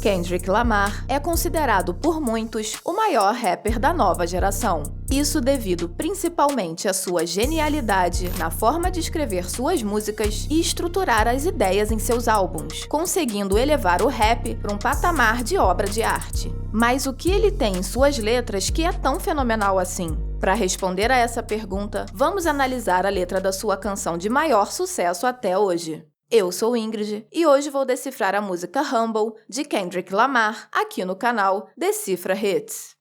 Kendrick Lamar é considerado por muitos o maior rapper da nova geração. Isso devido principalmente à sua genialidade na forma de escrever suas músicas e estruturar as ideias em seus álbuns, conseguindo elevar o rap para um patamar de obra de arte. Mas o que ele tem em suas letras que é tão fenomenal assim? Para responder a essa pergunta, vamos analisar a letra da sua canção de maior sucesso até hoje. Eu sou Ingrid e hoje vou decifrar a música Humble de Kendrick Lamar aqui no canal Decifra Hits.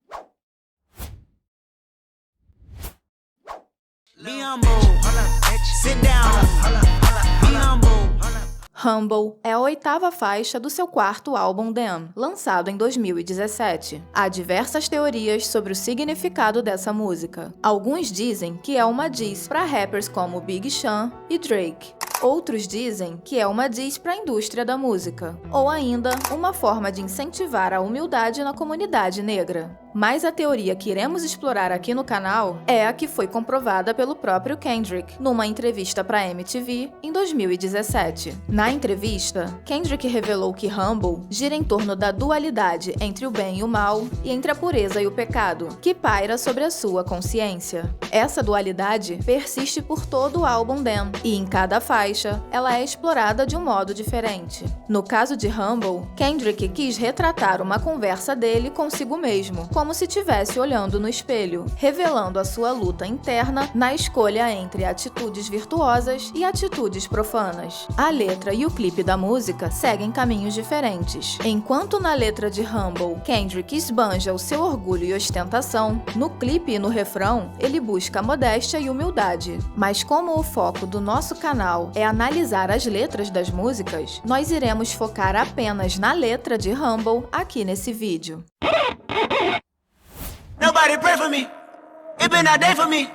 Humble é a 8ª faixa do seu 4º álbum Damn, lançado em 2017. Há diversas teorias sobre o significado dessa música. Alguns dizem que é uma diss para rappers como Big Sean e Drake. Outros dizem que é uma diss para a indústria da música, ou ainda uma forma de incentivar a humildade na comunidade negra. Mas a teoria que iremos explorar aqui no canal é a que foi comprovada pelo próprio Kendrick numa entrevista para MTV em 2017. Na entrevista, Kendrick revelou que Humble gira em torno da dualidade entre o bem e o mal e entre a pureza e o pecado, que paira sobre a sua consciência. Essa dualidade persiste por todo o álbum Damn, e em cada faixa, ela é explorada de um modo diferente. No caso de Humble, Kendrick quis retratar uma conversa dele consigo mesmo, como se estivesse olhando no espelho, revelando a sua luta interna na escolha entre atitudes virtuosas e atitudes profanas. A letra e o clipe da música seguem caminhos diferentes. Enquanto na letra de Humble, Kendrick esbanja o seu orgulho e ostentação, no clipe e no refrão, ele busca modéstia e humildade. Mas como o foco do nosso canal é analisar as letras das músicas, nós iremos focar apenas na letra de Humble aqui nesse vídeo. Nobody pray for me. It been a day for me.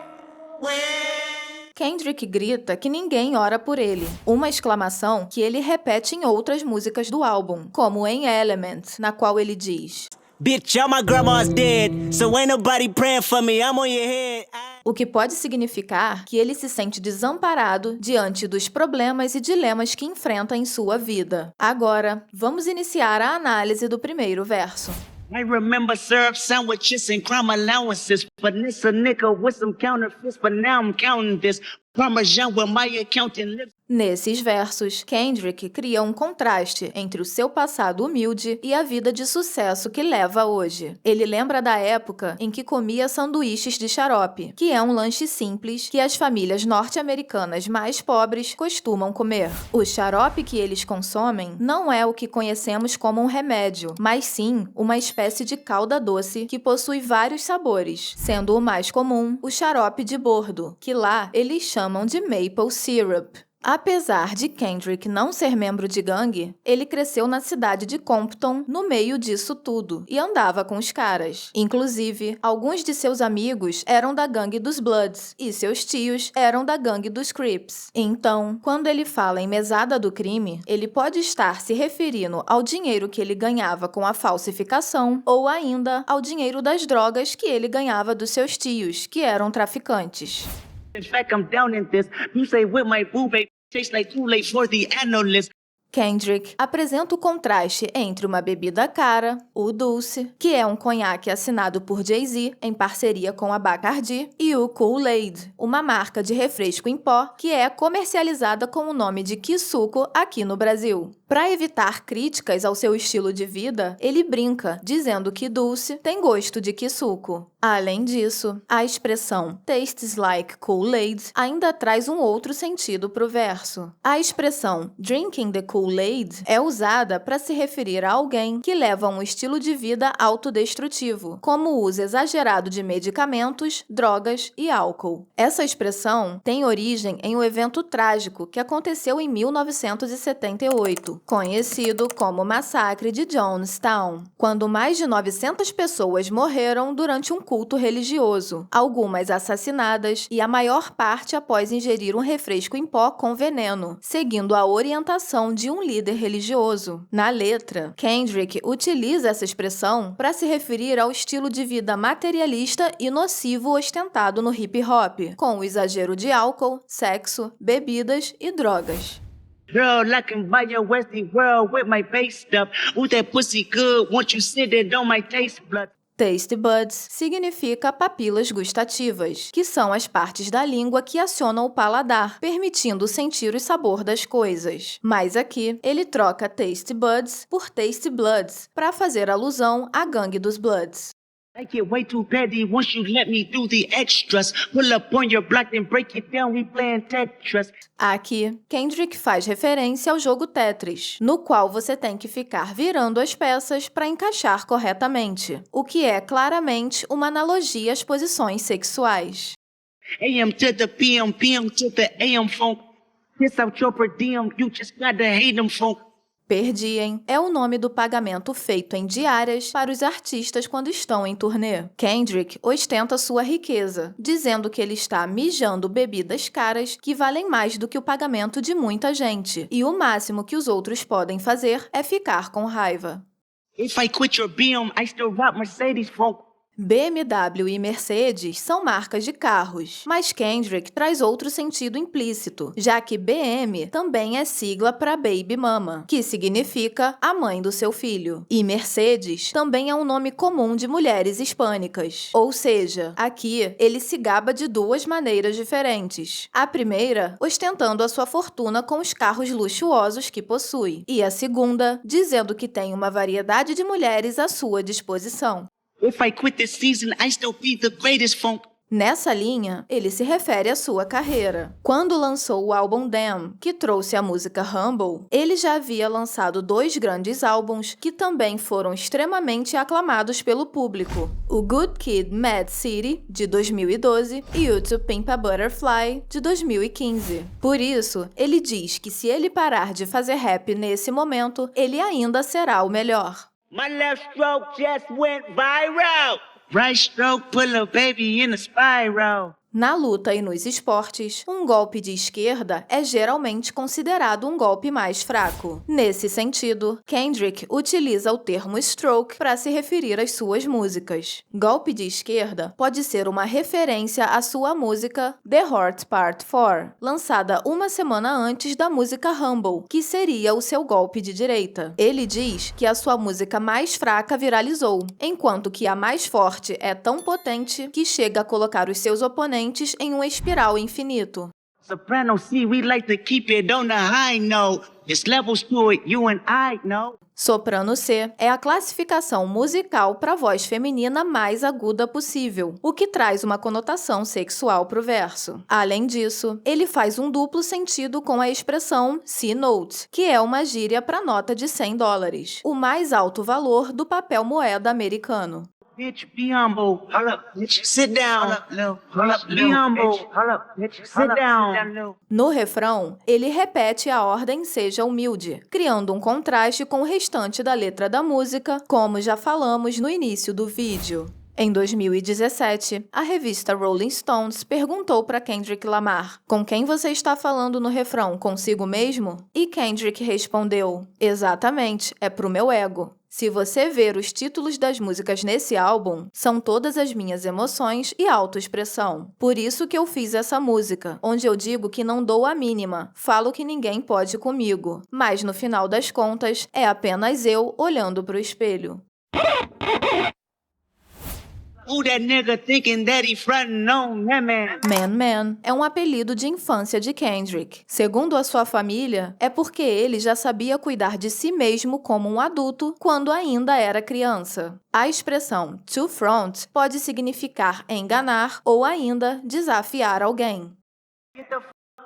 Kendrick grita que ninguém ora por ele, uma exclamação que ele repete em outras músicas do álbum, como em Element, na qual ele diz: Bitch, all my grandma's dead, so ain't nobody praying for me, I'm on your head. O que pode significar que ele se sente desamparado diante dos problemas e dilemas que enfrenta em sua vida. Agora, vamos iniciar a análise do primeiro verso. I remember syrup sandwiches and crime allowances, but this a nigga with some counterfeits, but now I'm counting this Parmesan with my accountant lips. Nesses versos, Kendrick cria um contraste entre o seu passado humilde e a vida de sucesso que leva hoje. Ele lembra da época em que comia sanduíches de xarope, que é um lanche simples que as famílias norte-americanas mais pobres costumam comer. O xarope que eles consomem não é o que conhecemos como um remédio, mas sim uma espécie de calda doce que possui vários sabores, sendo o mais comum o xarope de bordo, que lá eles chamam de maple syrup. Apesar de Kendrick não ser membro de gangue, ele cresceu na cidade de Compton, no meio disso tudo, e andava com os caras. Inclusive, alguns de seus amigos eram da gangue dos Bloods, e seus tios eram da gangue dos Crips. Então, quando ele fala em mesada do crime, ele pode estar se referindo ao dinheiro que ele ganhava com a falsificação, ou ainda ao dinheiro das drogas que ele ganhava dos seus tios, que eram traficantes. In fact, I'm down in this. You say with my boo baby tastes like too late for the analyst. Kendrick apresenta o contraste entre uma bebida cara, o Dulce, que é um conhaque assinado por Jay-Z em parceria com a Bacardi, e o Kool-Aid, uma marca de refresco em pó que é comercializada com o nome de Kisuko aqui no Brasil. Para evitar críticas ao seu estilo de vida, ele brinca, dizendo que Dulce tem gosto de Kisuko. Além disso, a expressão tastes like Kool-Aid ainda traz um outro sentido para o verso. A expressão drinking the Kool-Aid é usada para se referir a alguém que leva um estilo de vida autodestrutivo, como o uso exagerado de medicamentos, drogas e álcool. Essa expressão tem origem em um evento trágico que aconteceu em 1978, conhecido como Massacre de Jonestown, quando mais de 900 pessoas morreram durante um culto religioso, algumas assassinadas e a maior parte após ingerir um refresco em pó com veneno, seguindo a orientação de um líder religioso. Na letra, Kendrick utiliza essa expressão para se referir ao estilo de vida materialista e nocivo ostentado no hip hop, com o exagero de álcool, sexo, bebidas e drogas. Girl, I can buy your Westie world with my base stuff. Ooh, that pussy good, won't you sit it on my taste buds? Taste buds significa papilas gustativas, que são as partes da língua que acionam o paladar, permitindo sentir o sabor das coisas. Mas aqui, ele troca taste buds por taste bloods, para fazer alusão à gangue dos Bloods. I get way too petty once you let me do the extras. Pull up on your block and break it down, we playing Tetris. Aqui, Kendrick faz referência ao jogo Tetris, no qual você tem que ficar virando as peças para encaixar corretamente, o que é claramente uma analogia às posições sexuais. AM to the PM, PM to the AM funk. Piss out your per diem, you just gotta hate them funk. Per diem é o nome do pagamento feito em diárias para os artistas quando estão em turnê. Kendrick ostenta sua riqueza, dizendo que ele está mijando bebidas caras que valem mais do que o pagamento de muita gente, e o máximo que os outros podem fazer é ficar com raiva. If I quit your BM, I still rock Mercedes funk. BMW e Mercedes são marcas de carros, mas Kendrick traz outro sentido implícito, já que BM também é sigla para Baby Mama, que significa a mãe do seu filho. E Mercedes também é um nome comum de mulheres hispânicas. Ou seja, aqui ele se gaba de duas maneiras diferentes. A primeira, ostentando a sua fortuna com os carros luxuosos que possui. E a segunda, dizendo que tem uma variedade de mulheres à sua disposição. If I quit this season, I still be the greatest funk. Nessa linha, ele se refere à sua carreira. Quando lançou o álbum Damn, que trouxe a música Humble, ele já havia lançado 2 grandes álbuns que também foram extremamente aclamados pelo público. O Good Kid, Mad City, de 2012, e o To Pimp a Butterfly, de 2015. Por isso, ele diz que se ele parar de fazer rap nesse momento, ele ainda será o melhor. My left stroke just went viral. Right stroke put a baby in a spiral. Na luta e nos esportes, um golpe de esquerda é geralmente considerado um golpe mais fraco. Nesse sentido, Kendrick utiliza o termo stroke para se referir às suas músicas. Golpe de esquerda pode ser uma referência à sua música The Heart Part 4, lançada uma semana antes da música Humble, que seria o seu golpe de direita. Ele diz que a sua música mais fraca viralizou, enquanto que a mais forte é tão potente que chega a colocar os seus oponentes em um espiral infinito. Soprano C, we like to keep it on the high note. There's levels to it, you and I know. Soprano C é a classificação musical para a voz feminina mais aguda possível, o que traz uma conotação sexual para o verso. Além disso, ele faz um duplo sentido com a expressão C-Note, que é uma gíria para nota de $100, o mais alto valor do papel moeda americano. Bitch, be humble. Hold up, bitch. Sit down. Hold up, be humble. Hold up, bitch. Sit down. No refrão, ele repete a ordem seja humilde, criando um contraste com o restante da letra da música, como já falamos no início do vídeo. Em 2017, a revista Rolling Stones perguntou para Kendrick Lamar: com quem você está falando no refrão, consigo mesmo? E Kendrick respondeu: exatamente, é pro meu ego. Se você ver os títulos das músicas nesse álbum, são todas as minhas emoções e autoexpressão. Por isso que eu fiz essa música, onde eu digo que não dou a mínima, falo que ninguém pode comigo, mas no final das contas, é apenas eu olhando pro espelho. Who that nigga thinking that he frontin' on that man? Man é um apelido de infância de Kendrick. Segundo a sua família, é porque ele já sabia cuidar de si mesmo como um adulto quando ainda era criança. A expressão to front pode significar enganar ou ainda desafiar alguém. Get the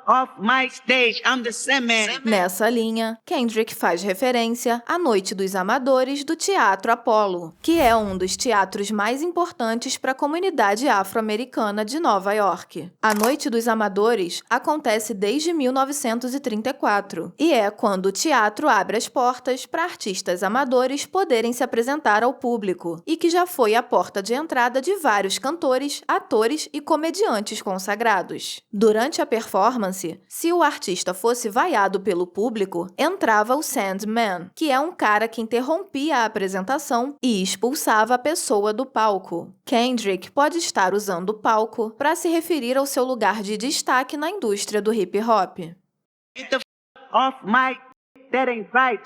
off my stage, I'm the Sandman. Nessa linha, Kendrick faz referência à Noite dos Amadores do Teatro Apollo, que é um dos teatros mais importantes para a comunidade afro-americana de Nova York. A Noite dos Amadores acontece desde 1934 e é quando o teatro abre as portas para artistas amadores poderem se apresentar ao público e que já foi a porta de entrada de vários cantores, atores e comediantes consagrados. Durante a performance, se o artista fosse vaiado pelo público, entrava o Sandman, que é um cara que interrompia a apresentação e expulsava a pessoa do palco. Kendrick pode estar usando o palco para se referir ao seu lugar de destaque na indústria do hip hop. Get the off my that ain't right.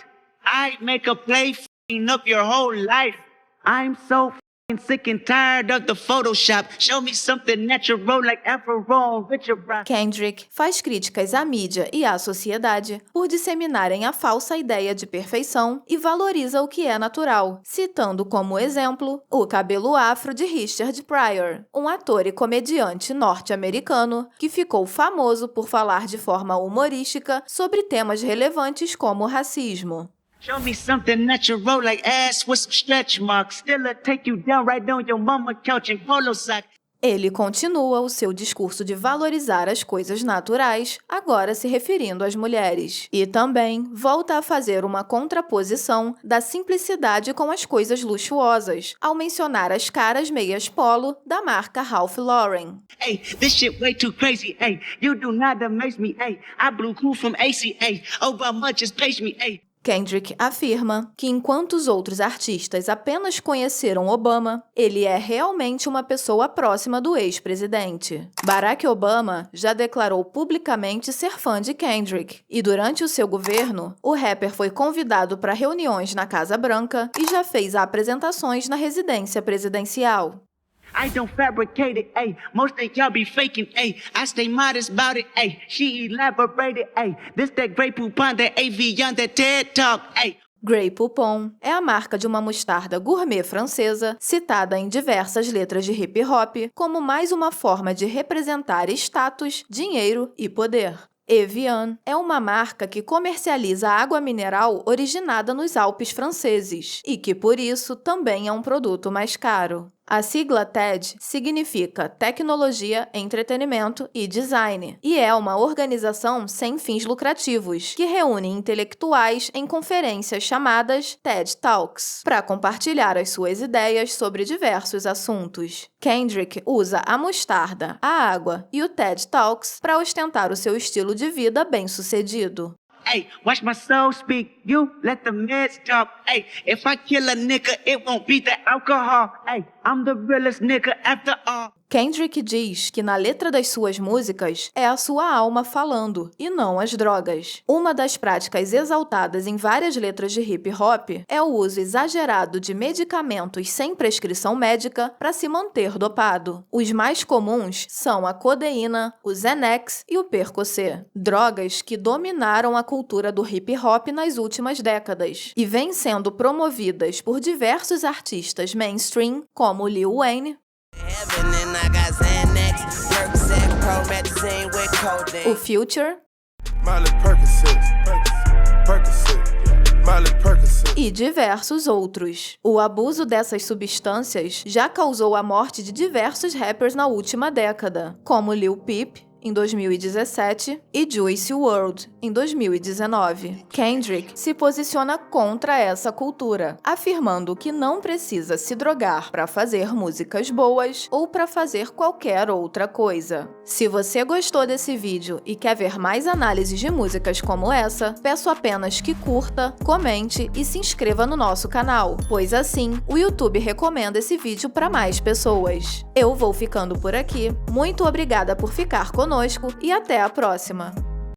I make a play f***ing up your whole life. I'm so f***ing sick and tired of the Photoshop. Show me something natural like Afro and Richard Brown. Kendrick faz críticas à mídia e à sociedade por disseminarem a falsa ideia de perfeição e valoriza o que é natural, citando como exemplo o cabelo afro de Richard Pryor, um ator e comediante norte-americano que ficou famoso por falar de forma humorística sobre temas relevantes como racismo. Show me something natural like ass with some stretch marks. Still I take you down right on your mama couch in polo sock. Ele continua o seu discurso de valorizar as coisas naturais, agora se referindo às mulheres. E também volta a fazer uma contraposição da simplicidade com as coisas luxuosas, ao mencionar as caras meias polo da marca Ralph Lauren. Hey, this shit way too crazy. Hey, you do not amaze me. Hey, I blew cool from ACA. Obama just paged me. Hey. Kendrick afirma que enquanto os outros artistas apenas conheceram Obama, ele é realmente uma pessoa próxima do ex-presidente. Barack Obama já declarou publicamente ser fã de Kendrick, e durante o seu governo, o rapper foi convidado para reuniões na Casa Branca e já fez apresentações na residência presidencial. I don't fabricate it, ayy. Most of y'all be faking, ayy. I stay modest about it, ayy. She elaborated, ayy. This that Grey Poupon, that AV on that TED Talk, ayy. Grey Poupon é a marca de uma mostarda gourmet francesa, citada em diversas letras de hip-hop, como mais uma forma de representar status, dinheiro e poder. Evian é uma marca que comercializa água mineral originada nos Alpes franceses e que, por isso, também é um produto mais caro. A sigla TED significa Tecnologia, Entretenimento e Design e é uma organização sem fins lucrativos que reúne intelectuais em conferências chamadas TED Talks para compartilhar as suas ideias sobre diversos assuntos. Kendrick usa a mostarda, a água e o TED Talks para ostentar o seu estilo de vida bem-sucedido. Hey, watch my soul speak. You let the meds talk. Hey, if I kill a nigga, it won't be the alcohol. Hey, I'm the realest nigga after all. Kendrick diz que na letra das suas músicas é a sua alma falando, e não as drogas. Uma das práticas exaltadas em várias letras de hip-hop é o uso exagerado de medicamentos sem prescrição médica para se manter dopado. Os mais comuns são a codeína, o Xanax e o Percocet, drogas que dominaram a cultura do hip-hop nas últimas décadas e vêm sendo promovidas por diversos artistas mainstream, como Lil Wayne, o Future e diversos outros. O abuso dessas substâncias já causou a morte de diversos rappers na última década, como Lil Peep, em 2017, e Juice WRLD, em 2019. Kendrick se posiciona contra essa cultura, afirmando que não precisa se drogar para fazer músicas boas ou para fazer qualquer outra coisa. Se você gostou desse vídeo e quer ver mais análises de músicas como essa, peço apenas que curta, comente e se inscreva no nosso canal, pois assim o YouTube recomenda esse vídeo para mais pessoas. Eu vou ficando por aqui. Muito obrigada por ficar conosco e até a próxima!